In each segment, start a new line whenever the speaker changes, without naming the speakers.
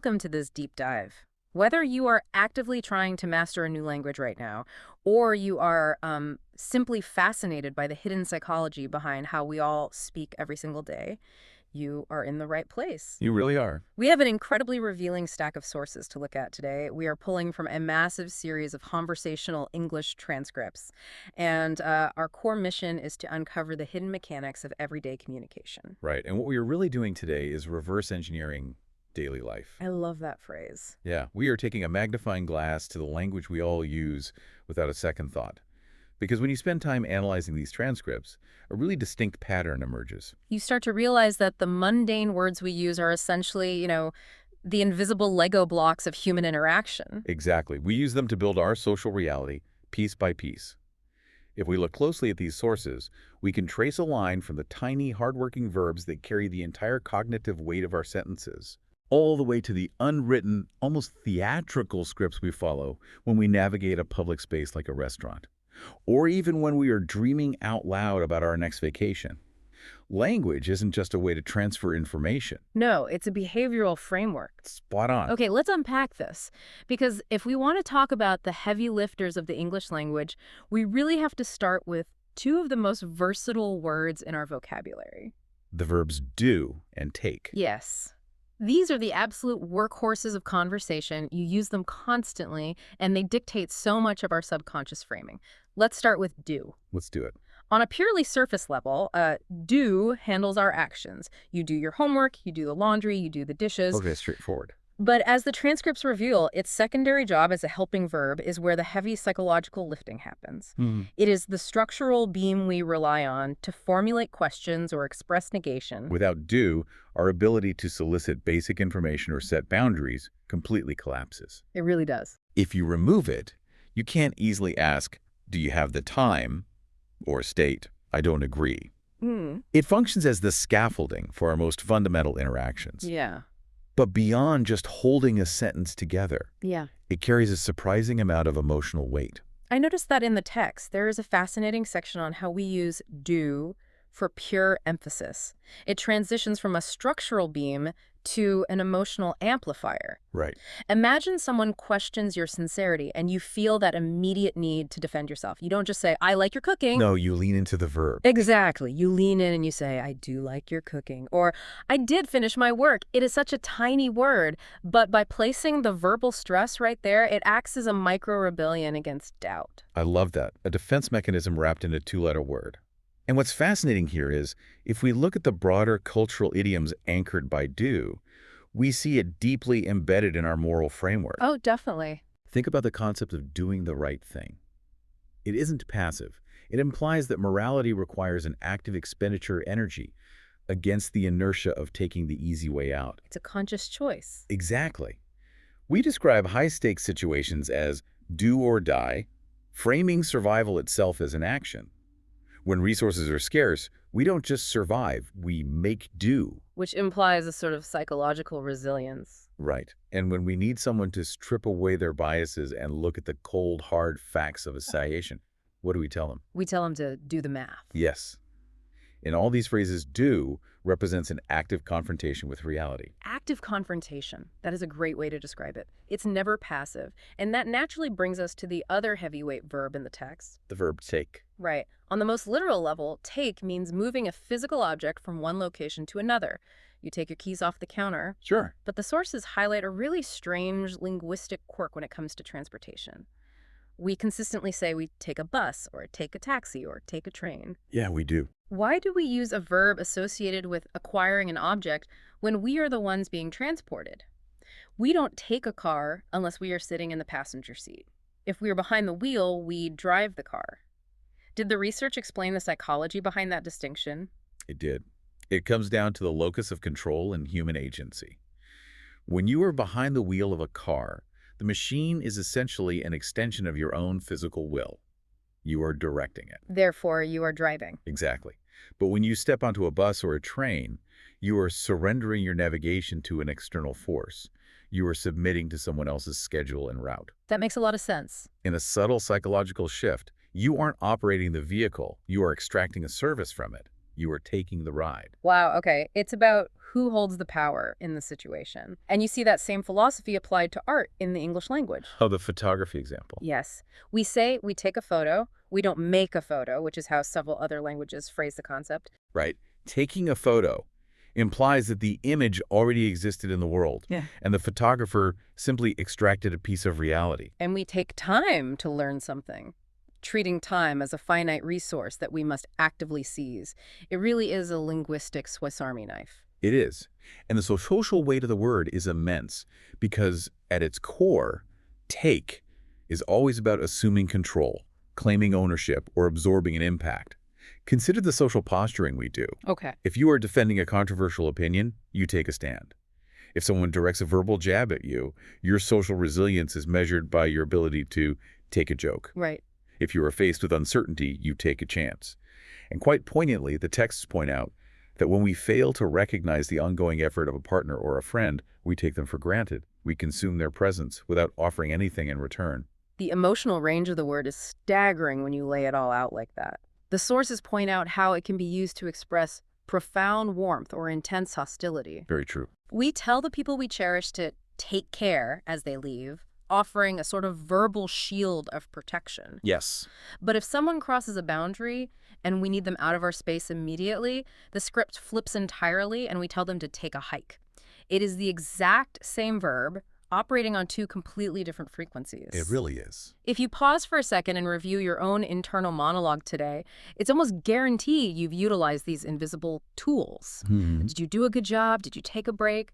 Welcome to this deep dive. Whether you are actively trying to master a new language right now, or you are simply fascinated by the hidden psychology behind how we all speak every single day, you are in the right place.
You really are.
We have an incredibly revealing stack of sources to look at today. We are pulling from a massive series of conversational English transcripts, and our core mission is to uncover the hidden mechanics of everyday communication.
Right. And what we are really doing today is reverse engineering daily life.
I love that phrase.
Yeah, we are taking a magnifying glass to the language we all use without a second thought. Because when you spend time analyzing these transcripts, a really distinct pattern emerges.
You start to realize that the mundane words we use are essentially, the invisible Lego blocks of human interaction.
Exactly. We use them to build our social reality, piece by piece. If we look closely at these sources, we can trace a line from the tiny, hardworking verbs that carry the entire cognitive weight of our sentences, all the way to the unwritten, almost theatrical scripts we follow when we navigate a public space like a restaurant, or even when we are dreaming out loud about our next vacation. Language isn't just a way to transfer information.
No, it's a behavioral framework.
Spot on.
Okay, let's unpack this. Because if we want to talk about the heavy lifters of the English language, we really have to start with two of the most versatile words in our vocabulary.
The verbs do and take.
Yes. These are the absolute workhorses of conversation. You use them constantly, and they dictate so much of our subconscious framing. Let's start with do.
Let's do it.
On a purely surface level, do handles our actions. You do your homework, you do the laundry, you do the dishes.
Okay, straightforward.
But as the transcripts reveal, its secondary job as a helping verb is where the heavy psychological lifting happens. It is the structural beam we rely on to formulate questions or express negation.
Without do, our ability to solicit basic information or set boundaries completely collapses.
It really does.
If you remove it, you can't easily ask, do you have the time? Or state, I don't agree. It functions as the scaffolding for our most fundamental interactions.
Yeah.
But beyond just holding a sentence together,
Yeah.
it carries a surprising amount of emotional weight.
I noticed that in the text, there is a fascinating section on how we use do for pure emphasis. It transitions from a structural beam to an emotional amplifier.
Right.
Imagine someone questions your sincerity and you feel that immediate need to defend yourself. You don't just say, I like your cooking.
No, you lean into the verb.
Exactly. You lean in and you say, I do like your cooking. Or, I did finish my work. It is such a tiny word, but by placing the verbal stress right there, it acts as a micro-rebellion against doubt.
I love that. A defense mechanism wrapped in a two-letter word. And what's fascinating here is, if we look at the broader cultural idioms anchored by do, we see it deeply embedded in our moral framework.
Oh, definitely.
Think about the concept of doing the right thing. It isn't passive. It implies that morality requires an active expenditure of energy against the inertia of taking the easy way out.
It's a conscious choice.
Exactly. We describe high-stakes situations as do or die, framing survival itself as an action. When resources are scarce, we don't just survive, we make do.
Which implies a sort of psychological resilience.
Right. And when we need someone to strip away their biases and look at the cold, hard facts of a situation, what do we tell them?
We tell them to do the math.
Yes. In all these phrases, do represents an active confrontation with reality.
Active confrontation. That is a great way to describe it. It's never passive. And that naturally brings us to the other heavyweight verb in the text.
The verb take.
Right. On the most literal level, take means moving a physical object from one location to another. You take your keys off the counter.
Sure.
But the sources highlight a really strange linguistic quirk when it comes to transportation. We consistently say we take a bus, or take a taxi, or take a train.
Yeah, we do.
Why do we use a verb associated with acquiring an object when we are the ones being transported? We don't take a car unless we are sitting in the passenger seat. If we are behind the wheel, we drive the car. Did the research explain the psychology behind that distinction?
It did. It comes down to the locus of control and human agency. When you are behind the wheel of a car, the machine is essentially an extension of your own physical will. You are directing it.
Therefore, you are driving.
Exactly. But when you step onto a bus or a train, you are surrendering your navigation to an external force. You are submitting to someone else's schedule and route.
That makes a lot of sense.
In a subtle psychological shift, you aren't operating the vehicle, you are extracting a service from it. You are taking the ride.
Wow, okay. It's about who holds the power in the situation. And you see that same philosophy applied to art in the English language.
Oh, the photography example.
Yes. We say we take a photo. We don't make a photo, which is how several other languages phrase the concept.
Right. Taking a photo implies that the image already existed in the world,
Yeah.
and the photographer simply extracted a piece of reality.
And we take time to learn something, treating time as a finite resource that we must actively seize. It really is a linguistic Swiss Army knife.
It is. And the social weight of the word is immense because at its core, take is always about assuming control, claiming ownership, or absorbing an impact. Consider the social posturing we do.
Okay.
If you are defending a controversial opinion, you take a stand. If someone directs a verbal jab at you, your social resilience is measured by your ability to take a joke.
Right.
If you are faced with uncertainty, you take a chance. And quite poignantly, the texts point out that when we fail to recognize the ongoing effort of a partner or a friend, we take them for granted. We consume their presence without offering anything in return.
The emotional range of the word is staggering when you lay it all out like that. The sources point out how it can be used to express profound warmth or intense hostility.
Very true.
We tell the people we cherish to take care as they leave, offering a sort of verbal shield of protection.
Yes.
But if someone crosses a boundary and we need them out of our space immediately, the script flips entirely and we tell them to take a hike. It is the exact same verb operating on two completely different frequencies.
It really is.
If you pause for a second and review your own internal monologue today, it's almost guaranteed you've utilized these invisible tools. Did you do a good job? Did you take a break?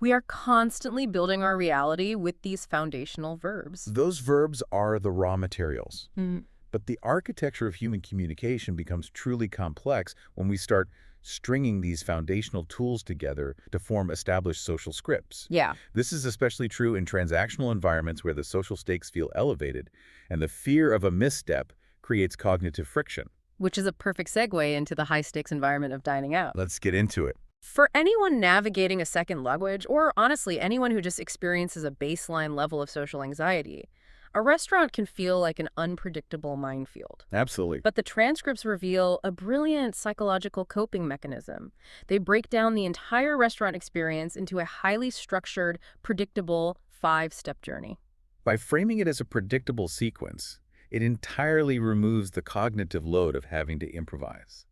We are constantly building our reality with these foundational verbs.
Those verbs are the raw materials.
Mm.
But the architecture of human communication becomes truly complex when we start stringing these foundational tools together to form established social scripts.
Yeah.
This is especially true in transactional environments where the social stakes feel elevated, and the fear of a misstep creates cognitive friction.
Which is a perfect segue into the high-stakes environment of dining out.
Let's get into it.
For anyone navigating a second language, or honestly, anyone who just experiences a baseline level of social anxiety, a restaurant can feel like an unpredictable minefield.
Absolutely.
But the transcripts reveal a brilliant psychological coping mechanism. They break down the entire restaurant experience into a highly structured, predictable 5-step journey.
By framing it as a predictable sequence, it entirely removes the cognitive load of having to improvise.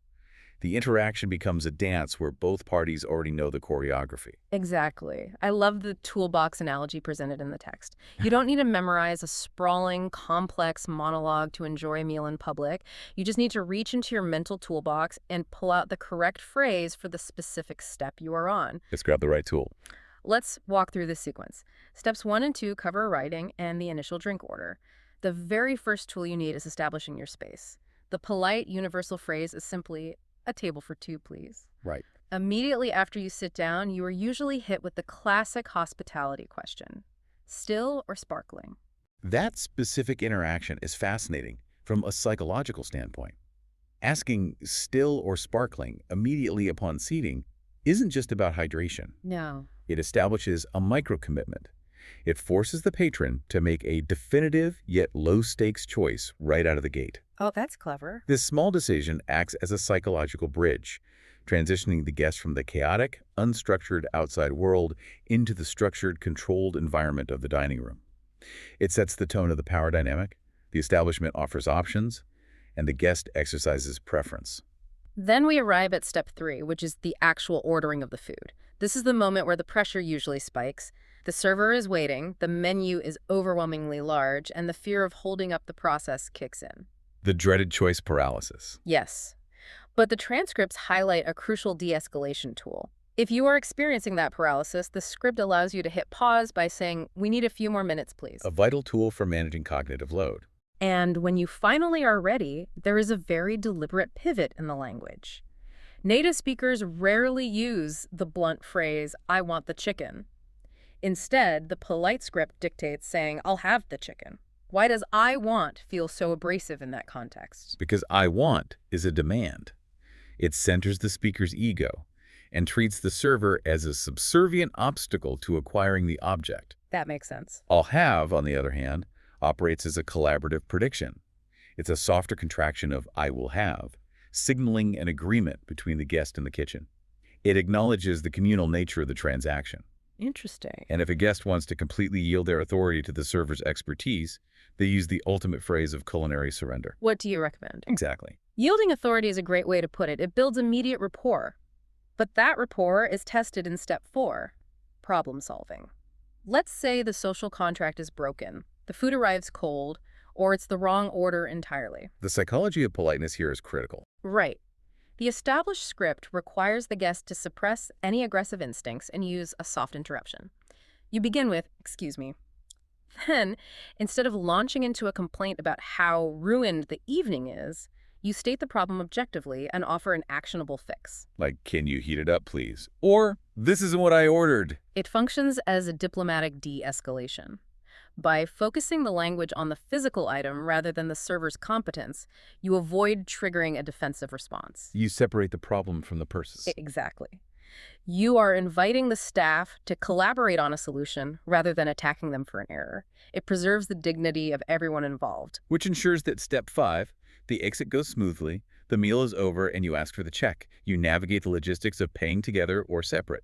The interaction becomes a dance where both parties already know the choreography.
Exactly. I love the toolbox analogy presented in the text. You don't need to memorize a sprawling, complex monologue to enjoy a meal in public. You just need to reach into your mental toolbox and pull out the correct phrase for the specific step you are on.
Let's grab the right tool.
Let's walk through this sequence. Steps 1 and 2 cover writing and the initial drink order. The very first tool you need is establishing your space. The polite, universal phrase is simply, "A table for two, please."
Right.
Immediately after you sit down, you are usually hit with the classic hospitality question: still or sparkling?
That specific interaction is fascinating from a psychological standpoint. Asking still or sparkling immediately upon seating isn't just about hydration.
No.
It establishes a micro-commitment. It forces the patron to make a definitive yet low-stakes choice right out of the gate.
Oh, that's clever.
This small decision acts as a psychological bridge, transitioning the guest from the chaotic, unstructured outside world into the structured, controlled environment of the dining room. It sets the tone of the power dynamic, the establishment offers options, and the guest exercises preference.
Then we arrive at step 3, which is the actual ordering of the food. This is the moment where the pressure usually spikes. The server is waiting, the menu is overwhelmingly large, and the fear of holding up the process kicks in.
The dreaded choice paralysis.
Yes. But the transcripts highlight a crucial de-escalation tool. If you are experiencing that paralysis, the script allows you to hit pause by saying, "We need a few more minutes, please."
A vital tool for managing cognitive load.
And when you finally are ready, there is a very deliberate pivot in the language. Native speakers rarely use the blunt phrase, "I want the chicken." Instead, the polite script dictates saying, "I'll have the chicken." Why does "I want" feel so abrasive in that context?
Because I want is a demand. It centers the speaker's ego and treats the server as a subservient obstacle to acquiring the object.
That makes sense.
I'll have, on the other hand, operates as a collaborative prediction. It's a softer contraction of I will have, signaling an agreement between the guest and the kitchen. It acknowledges the communal nature of the transaction.
Interesting.
And if a guest wants to completely yield their authority to the server's expertise, they use the ultimate phrase of culinary surrender.
What do you recommend?
Exactly.
Yielding authority is a great way to put it. It builds immediate rapport. But that rapport is tested in step 4, problem solving. Let's say the social contract is broken, the food arrives cold, or it's the wrong order entirely.
The psychology of politeness here is critical.
Right. The established script requires the guest to suppress any aggressive instincts and use a soft interruption. You begin with, "Excuse me." Then, instead of launching into a complaint about how ruined the evening is, you state the problem objectively and offer an actionable fix.
Like, can you heat it up, please? Or, this isn't what I ordered.
It functions as a diplomatic de-escalation. By focusing the language on the physical item rather than the server's competence, you avoid triggering a defensive response.
You separate the problem from the person.
Exactly. You are inviting the staff to collaborate on a solution rather than attacking them for an error. It preserves the dignity of everyone involved.
Which ensures that step 5, the exit goes smoothly, the meal is over, and you ask for the check. You navigate the logistics of paying together or separate.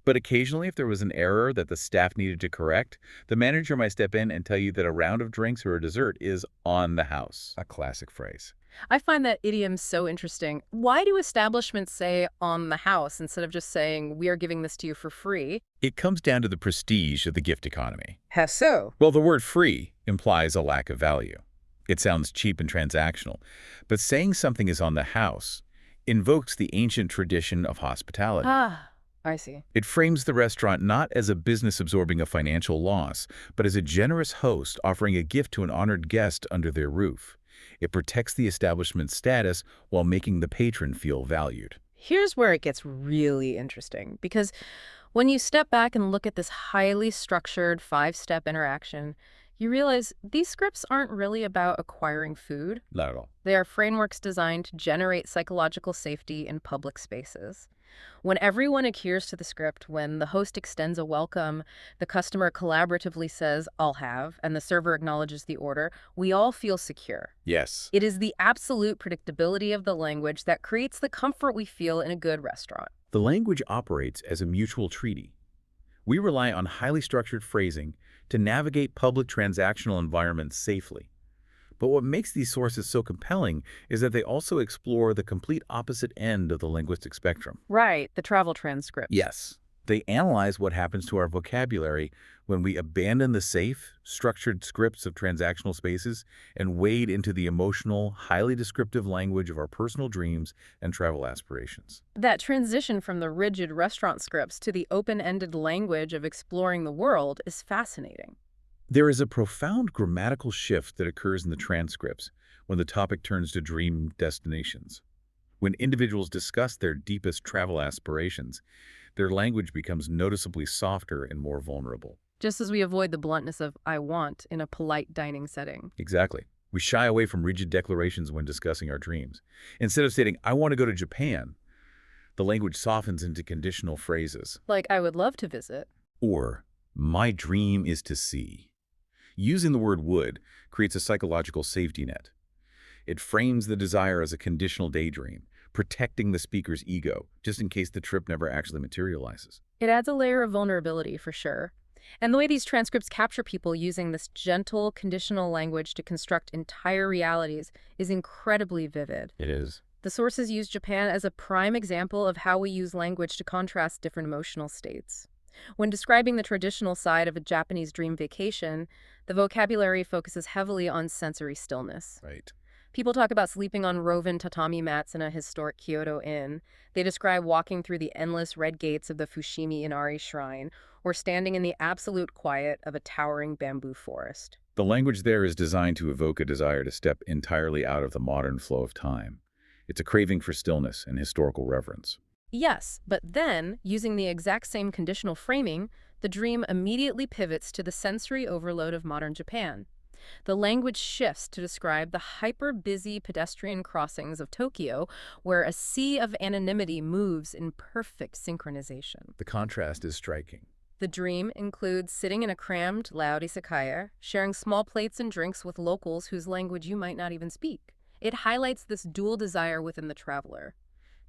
But occasionally, if there was an error that the staff needed to correct, the manager might step in and tell you that a round of drinks or a dessert is on the house. A classic phrase.
I find that idiom so interesting. Why do establishments say "on the house" instead of just saying "we are giving this to you for free"?
It comes down to the prestige of the gift economy.
How so?
Well, the word free implies a lack of value. It sounds cheap and transactional, but saying something is on the house invokes the ancient tradition of hospitality.
Ah, I see.
It frames the restaurant not as a business absorbing a financial loss, but as a generous host offering a gift to an honored guest under their roof. It protects the establishment's status while making the patron feel valued.
Here's where it gets really interesting, because when you step back and look at this highly structured 5-step interaction, you realize these scripts aren't really about acquiring food.
Not at all.
They are frameworks designed to generate psychological safety in public spaces. When everyone adheres to the script, when the host extends a welcome, the customer collaboratively says, "I'll have," and the server acknowledges the order, we all feel secure.
Yes.
It is the absolute predictability of the language that creates the comfort we feel in a good restaurant.
The language operates as a mutual treaty. We rely on highly structured phrasing to navigate public transactional environments safely. But what makes these sources so compelling is that they also explore the complete opposite end of the linguistic spectrum.
Right, the travel transcript.
Yes. They analyze what happens to our vocabulary when we abandon the safe, structured scripts of transactional spaces and wade into the emotional, highly descriptive language of our personal dreams and travel aspirations.
That transition from the rigid restaurant scripts to the open-ended language of exploring the world is fascinating.
There is a profound grammatical shift that occurs in the transcripts when the topic turns to dream destinations. When individuals discuss their deepest travel aspirations, their language becomes noticeably softer and more vulnerable.
Just as we avoid the bluntness of "I want" in a polite dining setting.
Exactly. We shy away from rigid declarations when discussing our dreams. Instead of stating, "I want to go to Japan," the language softens into conditional phrases.
Like, "I would love to visit."
Or, "My dream is to see." Using the word "would" creates a psychological safety net. It frames the desire as a conditional daydream, protecting the speaker's ego, just in case the trip never actually materializes.
It adds a layer of vulnerability, for sure. And the way these transcripts capture people using this gentle, conditional language to construct entire realities is incredibly vivid.
It is.
The sources use Japan as a prime example of how we use language to contrast different emotional states. When describing the traditional side of a Japanese dream vacation, the vocabulary focuses heavily on sensory stillness.
Right.
People talk about sleeping on woven tatami mats in a historic Kyoto inn. They describe walking through the endless red gates of the Fushimi Inari Shrine, or standing in the absolute quiet of a towering bamboo forest.
The language there is designed to evoke a desire to step entirely out of the modern flow of time. It's a craving for stillness and historical reverence.
Yes, but then, using the exact same conditional framing, the dream immediately pivots to the sensory overload of modern Japan. The language shifts to describe the hyper-busy pedestrian crossings of Tokyo, where a sea of anonymity moves in perfect synchronization.
The contrast is striking.
The dream includes sitting in a crammed, loud izakaya, sharing small plates and drinks with locals whose language you might not even speak. It highlights this dual desire within the traveler,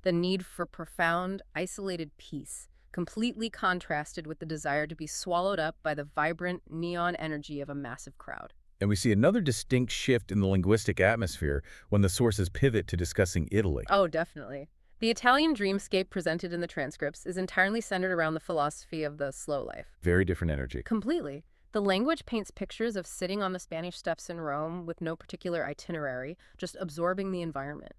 the need for profound, isolated peace, completely contrasted with the desire to be swallowed up by the vibrant neon energy of a massive crowd.
And we see another distinct shift in the linguistic atmosphere when the sources pivot to discussing Italy.
Oh, definitely. The Italian dreamscape presented in the transcripts is entirely centered around the philosophy of the slow life.
Very different energy.
Completely. The language paints pictures of sitting on the Spanish steps in Rome with no particular itinerary, just absorbing the environment.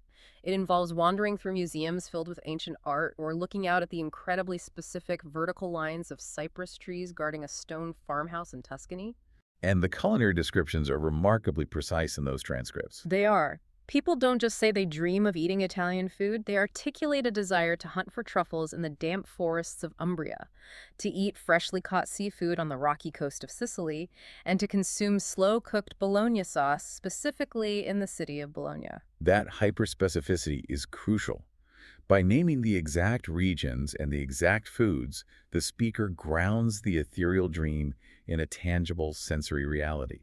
It involves wandering through museums filled with ancient art or looking out at the incredibly specific vertical lines of cypress trees guarding a stone farmhouse in Tuscany.
And the culinary descriptions are remarkably precise in those transcripts.
They are. People don't just say they dream of eating Italian food, they articulate a desire to hunt for truffles in the damp forests of Umbria, to eat freshly caught seafood on the rocky coast of Sicily, and to consume slow-cooked bologna sauce, specifically in the city of Bologna.
That hyperspecificity is crucial. By naming the exact regions and the exact foods, the speaker grounds the ethereal dream in a tangible sensory reality.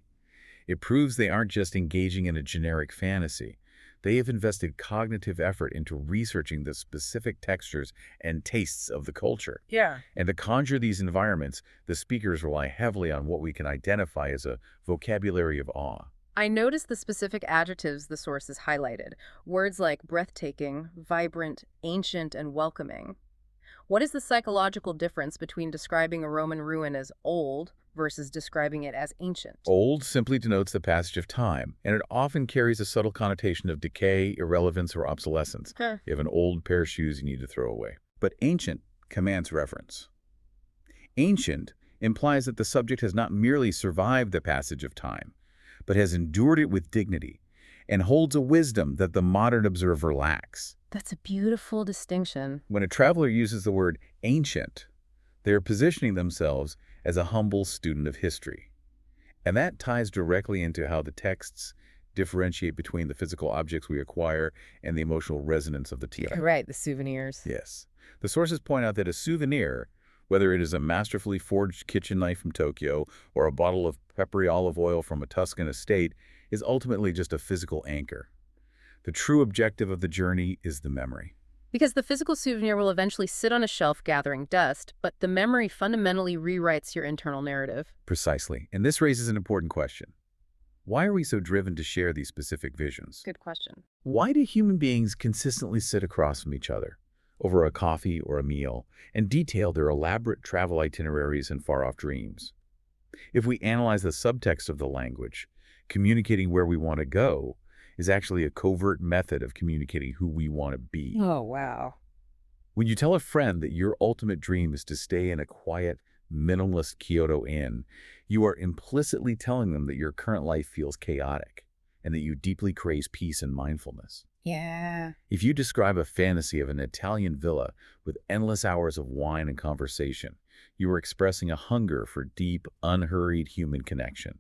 It proves they aren't just engaging in a generic fantasy. They have invested cognitive effort into researching the specific textures and tastes of the culture.
Yeah.
And to conjure these environments, the speakers rely heavily on what we can identify as a vocabulary of awe.
I noticed the specific adjectives the sources highlighted, words like breathtaking, vibrant, ancient, and welcoming. What is the psychological difference between describing a Roman ruin as old versus describing it as ancient?
Old simply denotes the passage of time, and it often carries a subtle connotation of decay, irrelevance, or obsolescence.
Huh.
You have an old pair of shoes you need to throw away. But ancient commands reverence. Ancient implies that the subject has not merely survived the passage of time, but has endured it with dignity and holds a wisdom that the modern observer lacks.
That's a beautiful distinction.
When a traveler uses the word ancient, they are positioning themselves as a humble student of history. And that ties directly into how the texts differentiate between the physical objects we acquire and the emotional resonance of the text.
Right, the souvenirs.
Yes. The sources point out that a souvenir, whether it is a masterfully forged kitchen knife from Tokyo or a bottle of peppery olive oil from a Tuscan estate, is ultimately just a physical anchor. The true objective of the journey is the memory.
Because the physical souvenir will eventually sit on a shelf gathering dust, but the memory fundamentally rewrites your internal narrative.
Precisely. And this raises an important question. Why are we so driven to share these specific visions?
Good question.
Why do human beings consistently sit across from each other over a coffee or a meal and detail their elaborate travel itineraries and far-off dreams? If we analyze the subtext of the language, communicating where we want to go is actually a covert method of communicating who we want to be.
Oh, wow.
When you tell a friend that your ultimate dream is to stay in a quiet, minimalist Kyoto inn, you are implicitly telling them that your current life feels chaotic and that you deeply crave peace and mindfulness.
Yeah.
If you describe a fantasy of an Italian villa with endless hours of wine and conversation, you are expressing a hunger for deep, unhurried human connection.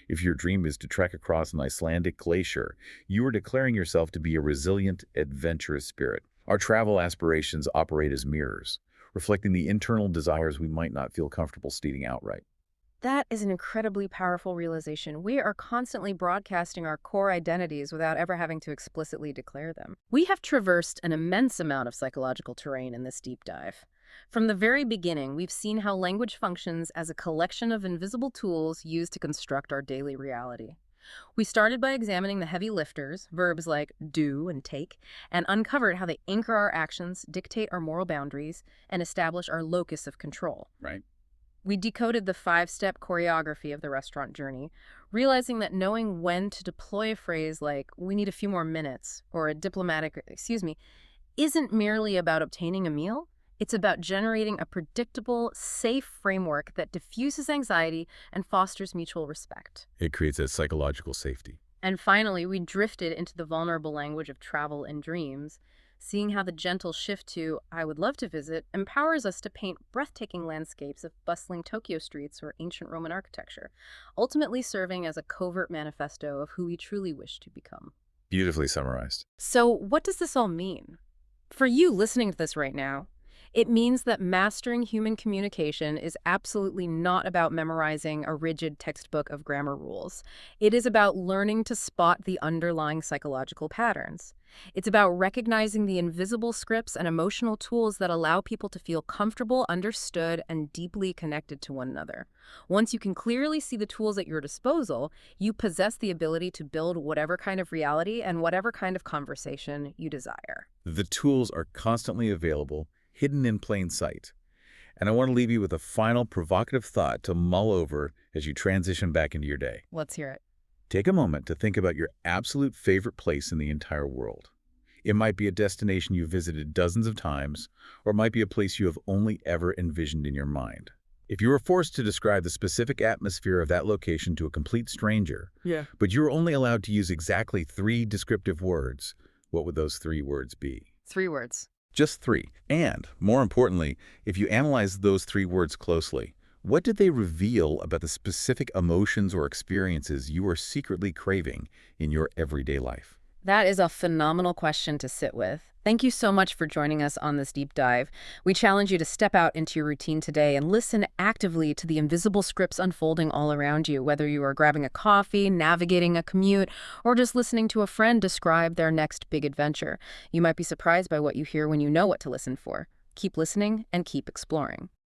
If your dream is to trek across an Icelandic glacier, you are declaring yourself to be a resilient, adventurous spirit. Our travel aspirations operate as mirrors, reflecting the internal desires we might not feel comfortable stating outright.
That is an incredibly powerful realization. We are constantly broadcasting our core identities without ever having to explicitly declare them. We have traversed an immense amount of psychological terrain in this deep dive. From the very beginning, we've seen how language functions as a collection of invisible tools used to construct our daily reality. We started by examining the heavy lifters, verbs like do and take, and uncovered how they anchor our actions, dictate our moral boundaries, and establish our locus of control.
Right.
We decoded the 5-step choreography of the restaurant journey, realizing that knowing when to deploy a phrase like, "we need a few more minutes," or a diplomatic, "excuse me," isn't merely about obtaining a meal. It's about generating a predictable, safe framework that diffuses anxiety and fosters mutual respect.
It creates a psychological safety.
And finally, we drifted into the vulnerable language of travel and dreams, seeing how the gentle shift to "I would love to visit" empowers us to paint breathtaking landscapes of bustling Tokyo streets or ancient Roman architecture, ultimately serving as a covert manifesto of who we truly wish to become.
Beautifully summarized.
So what does this all mean? For you listening to this right now, It means that mastering human communication is absolutely not about memorizing a rigid textbook of grammar rules. It is about learning to spot the underlying psychological patterns. It's about recognizing the invisible scripts and emotional tools that allow people to feel comfortable, understood, and deeply connected to one another. Once you can clearly see the tools at your disposal, you possess the ability to build whatever kind of reality and whatever kind of conversation you desire.
The tools are constantly available, hidden in plain sight. And I want to leave you with a final provocative thought to mull over as you transition back into your day.
Let's hear it.
Take a moment to think about your absolute favorite place in the entire world. It might be a destination you visited dozens of times, or it might be a place you have only ever envisioned in your mind. If you were forced to describe the specific atmosphere of that location to a complete stranger, but you were only allowed to use exactly 3 descriptive words, what would those 3 words be?
3 words.
Just 3. And, more importantly, if you analyze those 3 words closely, what did they reveal about the specific emotions or experiences you are secretly craving in your everyday life?
That is a phenomenal question to sit with. Thank you so much for joining us on this deep dive. We challenge you to step out into your routine today and listen actively to the invisible scripts unfolding all around you, whether you are grabbing a coffee, navigating a commute, or just listening to a friend describe their next big adventure. You might be surprised by what you hear when you know what to listen for. Keep listening and keep exploring.